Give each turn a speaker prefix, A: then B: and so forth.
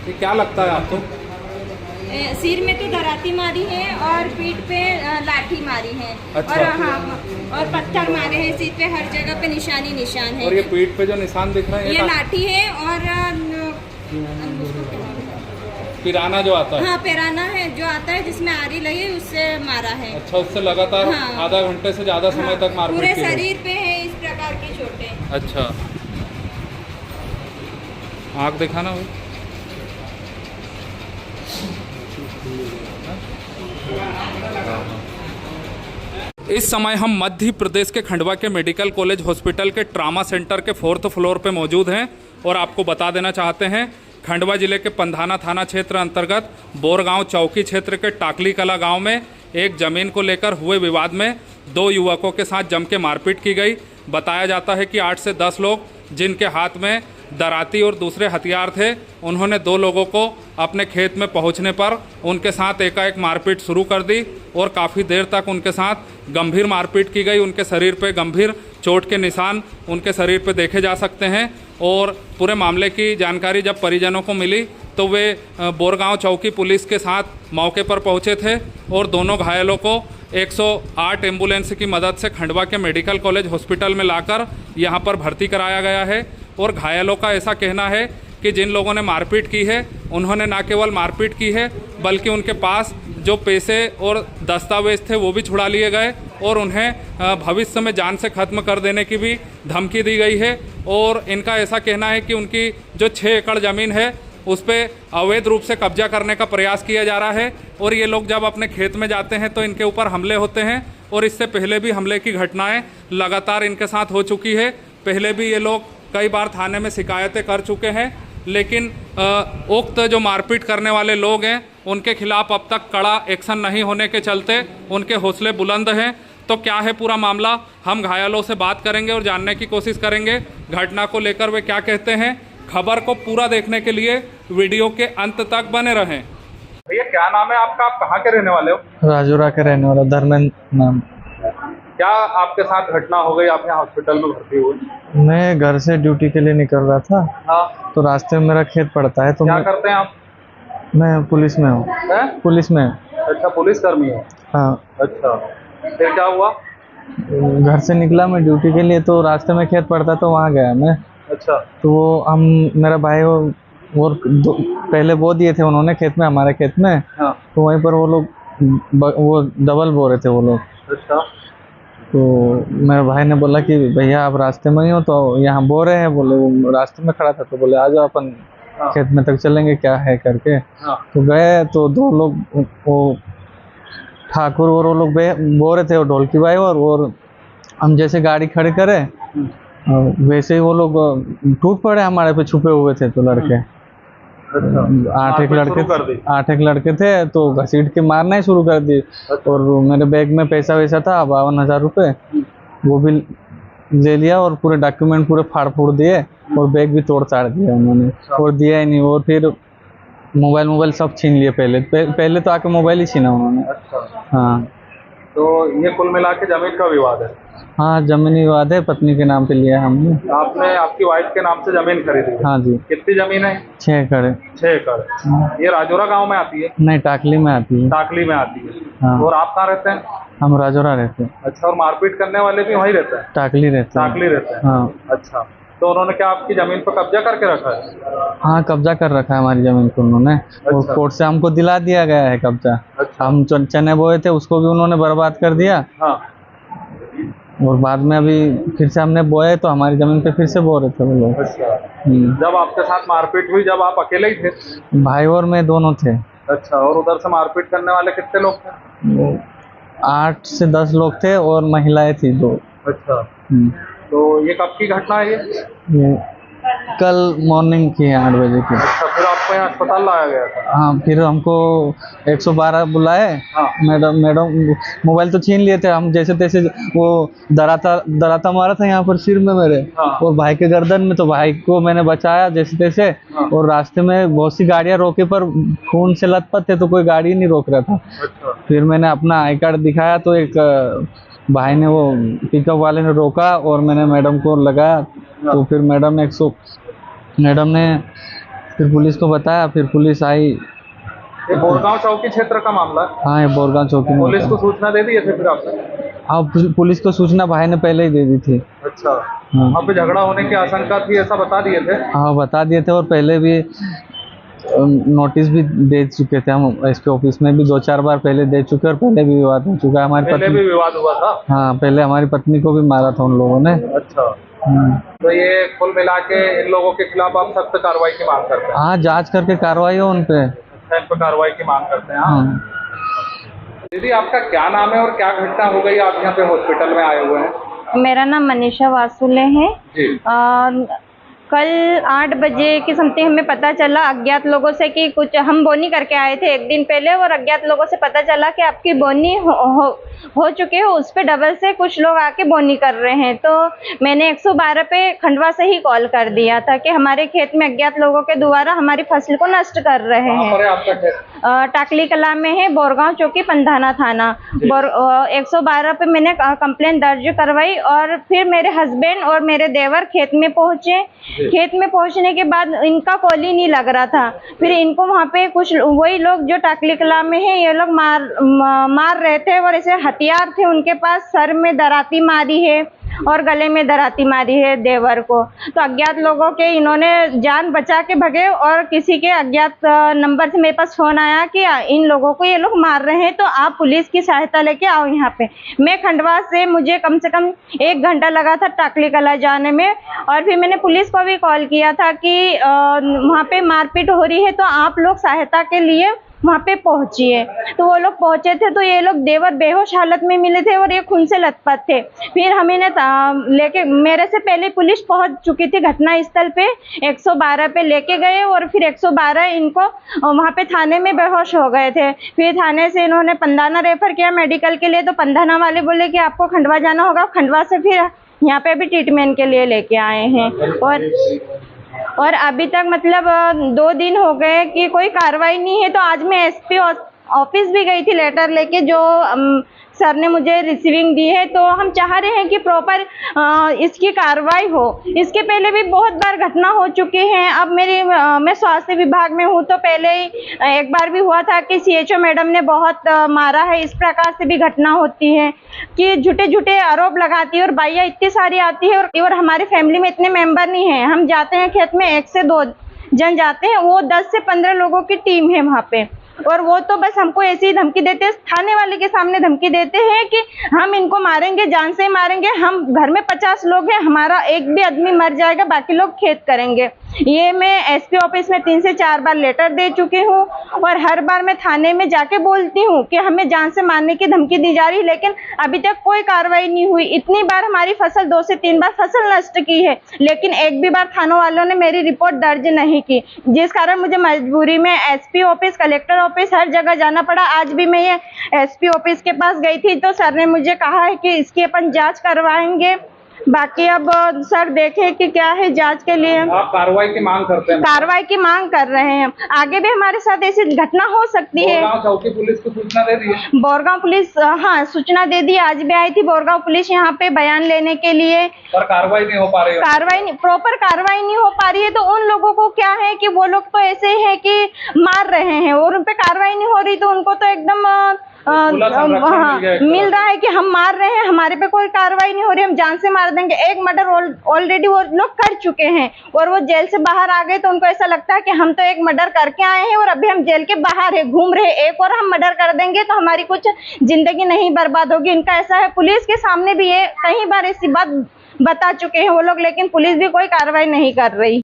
A: ये क्या लगता है आपको?
B: सिर में तो दराती मारी है और पीठ पे लाठी मारी है।
A: अच्छा।
B: और हाँ, और पत्थर मारे हैं सिर पे, हर जगह पे निशान है।
A: और ये पीठ पे जो निशान दिख रहे हैं
B: ये लाठी है और
A: पिराना जो आता है।
B: हाँ, पेराना है जो आता है, जिसमें आरी लगी उससे मारा है।
A: अच्छा, उससे लगातार
B: हाँ।
A: आधा घंटे से ज्यादा समय तक मारपीट
B: पूरे
A: की है।
B: शरीर पे है इस प्रकार के चोटें।
A: अच्छा, आँख दिखाना भाई। इस समय हम मध्य प्रदेश के खंडवा के मेडिकल कॉलेज हॉस्पिटल के ट्रामा सेंटर के 4th फ्लोर पे मौजूद हैं और आपको बता देना चाहते हैं, खंडवा जिले के पंधाना थाना क्षेत्र अंतर्गत बोरगांव चौकी क्षेत्र के टाकली कला गांव में एक जमीन को लेकर हुए विवाद में 2 युवकों के साथ जम के मारपीट की गई। बताया जाता है कि 8 से 10 लोग जिनके हाथ में दराती और दूसरे हथियार थे, उन्होंने 2 लोगों को अपने खेत में पहुंचने पर उनके साथ एकाएक मारपीट शुरू कर दी और काफ़ी देर तक उनके साथ गंभीर मारपीट की गई। उनके शरीर पे गंभीर चोट के निशान उनके शरीर पे देखे जा सकते हैं। और पूरे मामले की जानकारी जब परिजनों को मिली तो वे बोरगांव चौकी पुलिस के साथ मौके पर पहुंचे थे और दोनों घायलों को 108 एम्बुलेंस की मदद से खंडवा के मेडिकल कॉलेज हॉस्पिटल में लाकर यहां पर भर्ती कराया गया है। और घायलों का ऐसा कहना है कि जिन लोगों ने मारपीट की है उन्होंने न केवल मारपीट की है बल्कि उनके पास जो पैसे और दस्तावेज थे वो भी छुड़ा लिए गए और उन्हें भविष्य में जान से ख़त्म कर देने की भी धमकी दी गई है। और इनका ऐसा कहना है कि उनकी जो 6 एकड़ ज़मीन है उस पर अवैध रूप से कब्जा करने का प्रयास किया जा रहा है और ये लोग जब अपने खेत में जाते हैं तो इनके ऊपर हमले होते हैं और इससे पहले भी हमले की घटनाएं लगातार इनके साथ हो चुकी है। पहले भी ये लोग कई बार थाने में शिकायतें कर चुके हैं, लेकिन उक्त जो मारपीट करने वाले लोग हैं उनके खिलाफ अब तक कड़ा एक्शन नहीं होने के चलते उनके हौसले बुलंद हैं। तो क्या है पूरा मामला, हम घायलों से बात करेंगे और जानने की कोशिश करेंगे घटना को लेकर वे क्या कहते हैं। खबर को पूरा देखने के लिए वीडियो के अंत तक बने रहें। भैया क्या नाम है आपका, आप कहाँ के रहने वाले हो?
C: राजूरा के रहने वाला, धर्मेंद्र नाम।
A: क्या आपके साथ घटना हो गई, आप यहाँ हॉस्पिटल में भर्ती हुए?
C: मैं घर से ड्यूटी के लिए निकल रहा था।
A: हाँ।
C: तो रास्ते में मेरा खेत पड़ता है तो
A: क्या करते हैं आप?
C: मैं पुलिस में हूँ। पुलिस में।
A: अच्छा, पुलिस कर्मी है।
C: हाँ।
A: अच्छा, फिर क्या हुआ?
C: घर से निकला मैं ड्यूटी के लिए तो रास्ते में खेत पड़ता तो वहाँ गया मैं।
A: अच्छा।
C: तो वो हम मेरा भाई और पहले बो दिए थे उन्होंने खेत में, हमारे खेत में।
A: हाँ।
C: तो वहीं पर वो लोग वो डबल बो रहे थे वो लोग।
A: अच्छा।
C: तो मेरे भाई ने बोला कि भैया आप रास्ते में ही हो तो यहाँ बो रहे हैं, बोले वो रास्ते में खड़ा था तो बोले आ जाओ अपन खेत में तक चलेंगे क्या है करके। तो गए तो 2 लोग वो ठाकुर और वो लोग बो रहे थे, वो ढोलकी भाई और हम जैसे गाड़ी खड़ी करे वैसे ही वो लोग टूट पड़े हमारे पे, छुपे हुए थे तो लड़के।
A: अच्छा।
C: 8 एक लड़के थे तो घसीट के मारना ही शुरू कर दिए। और मेरे बैग में पैसा वैसा था 52,000 रुपये, वो भी ले लिया और पूरे डॉक्यूमेंट पूरे फाड़ फूड़ दिए और बैग भी तोड़ ताड़ दिया उन्होंने और दिया ही नहीं। और फिर मोबाइल सब छीन लिए, पहले तो आके मोबाइल ही छीना उन्होंने।
A: अच्छा।
C: हाँ।
A: तो ये कुल मिला के जमीन का विवाद है?
C: हाँ, जमीनी विवाद है, पत्नी के नाम पे लिया है हमने।
A: आपने आपकी वाइफ के नाम से जमीन खरीदी है?
C: हाँ जी।
A: कितनी जमीन है?
C: 6 एकड़।
A: 6 एकड़। ये राजौरा गांव में आती है?
C: नहीं, टाकली में आती है।
A: टाकली में आती है।
C: हाँ।
A: और आप कहाँ रहते हैं?
C: हम राजौरा रहते हैं।
A: अच्छा, और मारपीट करने वाले भी वहीं रहते हैं?
C: टाकली रहते हैं।
A: टाकली रहते हैं।
C: हाँ।
A: अच्छा, तो उन्होंने क्या आपकी जमीन पर कब्जा करके रखा है?
C: हाँ, कब्जा कर रखा है हमारी जमीन को उन्होंने। और
A: अच्छा।
C: कोर्ट से हमको दिला दिया गया है कब्जा।
A: अच्छा।
C: हम चने बोए थे उसको भी उन्होंने बर्बाद कर दिया।
A: हाँ।
C: और बाद में अभी फिर से हमने बोए तो हमारी जमीन पे फिर से बो रहे थे वो लोग।
A: अच्छा। जब आपके साथ मारपीट हुई जब आप अकेले ही थे?
C: भाई और मैं दोनों थे।
A: अच्छा, और उधर से मारपीट करने वाले कितने लोग थे?
C: 8 से 10 लोग थे और महिलाएं थी 2।
A: अच्छा। तो ये कब की घटना है
C: ये कल मॉर्निंग की है 8 बजे की।
A: अच्छा, फिर आपको यहाँ अस्पताल लाया गया था?
C: हाँ, फिर हमको 112 बुलाए।
A: हाँ।
C: मैडम मोबाइल तो छीन लिए थे, हम जैसे तैसे वो दराता मारा था यहाँ पर सिर में मेरे।
A: हाँ।
C: और भाई के गर्दन में, तो भाई को मैंने बचाया जैसे तैसे।
A: हाँ।
C: और रास्ते में बहुत सी गाड़ियाँ रोके पर खून से लथपथ थे तो कोई गाड़ी नहीं रोक रहा था।
A: अच्छा।
C: फिर मैंने अपना आई कार्ड दिखाया तो एक भाई ने, वो पिकअप वाले ने रोका और मैंने मैडम को लगाया। तो फिर मैडम ने फिर पुलिस को बताया, फिर पुलिस आई।
A: ये बोरगांव चौकी क्षेत्र का मामला है।
C: हाँ, ये बोरगांव चौकी में
A: पुलिस
C: होता
A: को सूचना दे दी है फिर आपने?
C: है। हाँ, पुलिस को सूचना भाई ने पहले ही दे दी थी।
A: अच्छा,
C: हाँ।
A: वहाँ पे झगड़ा होने की आशंका थी ऐसा बता दिए थे?
C: हाँ, बता दिए थे, और पहले भी नोटिस भी दे चुके थे हम एसपी ऑफिस में भी 2-4 बार पहले दे चुके, और पहले भी विवाद हो चुका है। हमारी
A: पहले
C: पत्नी,
A: भी विवाद हुआ था?
C: हाँ, पहले हमारी पत्नी को भी मारा था उन लोगों ने।
A: अच्छा, तो ये कुल मिला के इन लोगों के खिलाफ आप सख्त कार्रवाई की मांग करते हैं?
C: हाँ, जांच करके कार्रवाई हो उन पे।
A: अच्छा, इन पर कार्रवाई की मांग करते हैं।
C: हाँ।
A: दीदी, आपका क्या नाम है और क्या घटना हो गई? आप यहाँ पे हॉस्पिटल में आए हुए हैं।
B: मेरा नाम मनीषा वासुले है।
A: जी।
B: कल 8 बजे की समथिंग हमें पता चला अज्ञात लोगों से कि कुछ हम बोनी करके आए थे एक दिन पहले, और अज्ञात लोगों से पता चला कि आपकी बोनी हो चुके हो, उस पे डबल से कुछ लोग आके बोनी कर रहे हैं। तो मैंने 112 पे खंडवा से ही कॉल कर दिया था कि हमारे खेत में अज्ञात लोगों के द्वारा हमारी फसल को नष्ट कर रहे हैं।
A: पर है आपका खेत?
B: टाकली कला में है, बोरगांव चौकी, पंधाना थाना। 112 पे मैंने कंप्लेंट दर्ज करवाई, और फिर मेरे हस्बैंड और मेरे देवर खेत में पहुंचे। खेत में पहुंचने के बाद इनका कॉल ही नहीं लग रहा था। फिर इनको वहाँ पे कुछ वही लोग जो टाकली कला में है, ये लोग मार रहे थे, और ऐसे हथियार थे उनके पास। सर में दराती मारी है और गले में दराती मारी है देवर को। तो अज्ञात लोगों के इन्होंने जान बचा के भगे, और किसी के अज्ञात नंबर से मेरे पास फोन आया कि इन लोगों को ये लोग मार रहे हैं, तो आप पुलिस की सहायता लेके आओ यहाँ पे। मैं खंडवा से, मुझे कम से कम 1 घंटा लगा था टाकली कला जाने में, और फिर मैंने पुलिस को भी कॉल किया था कि वहाँ पे मारपीट हो रही है, तो आप लोग सहायता के लिए वहाँ पे पहुंचिए। तो वो लोग पहुंचे थे, तो ये लोग देवर बेहोश हालत में मिले थे और ये खून से लथपथ थे। फिर हम इन्हें लेके, मेरे से पहले पुलिस पहुंच चुकी थी घटना स्थल पे, 112 पे लेके गए, और फिर 112 इनको वहाँ पे थाने में बेहोश हो गए थे। फिर थाने से इन्होंने पंधाना रेफर किया मेडिकल के लिए, तो पंधाना वाले बोले कि आपको खंडवा जाना होगा। खंडवा से फिर यहाँ पे भी ट्रीटमेंट के लिए लेके आए हैं, और अभी तक मतलब 2 दिन हो गए कि कोई कार्रवाई नहीं है। तो आज मैं एसपी ऑफिस भी गई थी लेटर लेके, जो सर ने मुझे रिसीविंग दी है। तो हम चाह रहे हैं कि प्रॉपर इसकी कार्रवाई हो। इसके पहले भी बहुत बार घटना हो चुकी है। अब मैं स्वास्थ्य विभाग में हूँ, तो पहले ही एक बार भी हुआ था कि CHO मैडम ने बहुत मारा है। इस प्रकार से भी घटना होती है कि झूठे आरोप लगाती है, और बाइयाँ इतनी सारी आती है, और हमारी फैमिली में इतने मेंबर नहीं हैं। हम जाते हैं खेत में 1 से 2 जन जाते हैं, वो 10 से 15 लोगों की टीम है वहाँ पे, और वो तो बस हमको ऐसी ही धमकी देते हैं, थाने वाले के सामने धमकी देते हैं कि हम इनको मारेंगे, जान से मारेंगे। हम घर में 50 लोग हैं, हमारा एक भी आदमी मर जाएगा, बाकी लोग खेत करेंगे। ये मैं एसपी ऑफिस में 3 से 4 बार लेटर दे चुकी हूँ, और हर बार मैं थाने में जाके बोलती हूँ कि हमें जान से मारने की धमकी दी जा रही, लेकिन अभी तक कोई कार्रवाई नहीं हुई। इतनी बार हमारी फसल 2 से 3 बार फसल नष्ट की है, लेकिन एक भी बार थानों वालों ने मेरी रिपोर्ट दर्ज नहीं की, जिस कारण मुझे मजबूरी में एसपी ऑफिस, कलेक्टर ऑफिस, हर जगह जाना पड़ा। आज भी मैं ये एसपी ऑफिस के पास गई थी, तो सर ने मुझे कहा है कि इसकी अपन जांच करवाएंगे। बाकी अब सर देखे कि क्या है जांच के लिए।
A: आप कार्रवाई की मांग करते हैं?
B: कार्रवाई की मांग कर रहे हैं। आगे भी हमारे साथ ऐसी घटना हो सकती है।
A: बोरगांव चौकी पुलिस को सूचना दे दी है?
B: बोरगांव पुलिस, हाँ, सूचना दे दी। आज भी आई थी बोरगांव पुलिस यहाँ पे बयान लेने के लिए,
A: पर कार्रवाई नहीं हो पा रही है।
B: प्रॉपर कार्रवाई नहीं हो पा रही है। तो उन लोगों को क्या है कि वो लोग तो ऐसे है कि मार रहे हैं, और उन पे कार्रवाई नहीं हो रही, तो उनको तो एकदम मिल रहा है कि हम मार रहे हैं, हमारे पे कोई कार्रवाई नहीं हो रही, हम जान से मार देंगे। एक मर्डर ऑलरेडी वो लोग कर चुके हैं, और वो जेल से बाहर आ गए, तो उनको ऐसा लगता है कि हम तो एक मर्डर करके आए हैं और अभी हम जेल के बाहर है, घूम रहे, एक और हम मर्डर कर देंगे तो हमारी कुछ जिंदगी नहीं बर्बाद होगी। इनका ऐसा है। पुलिस के सामने भी ये कई बार ऐसी बात बता चुके हैं वो लोग, लेकिन पुलिस भी कोई कार्रवाई नहीं कर रही।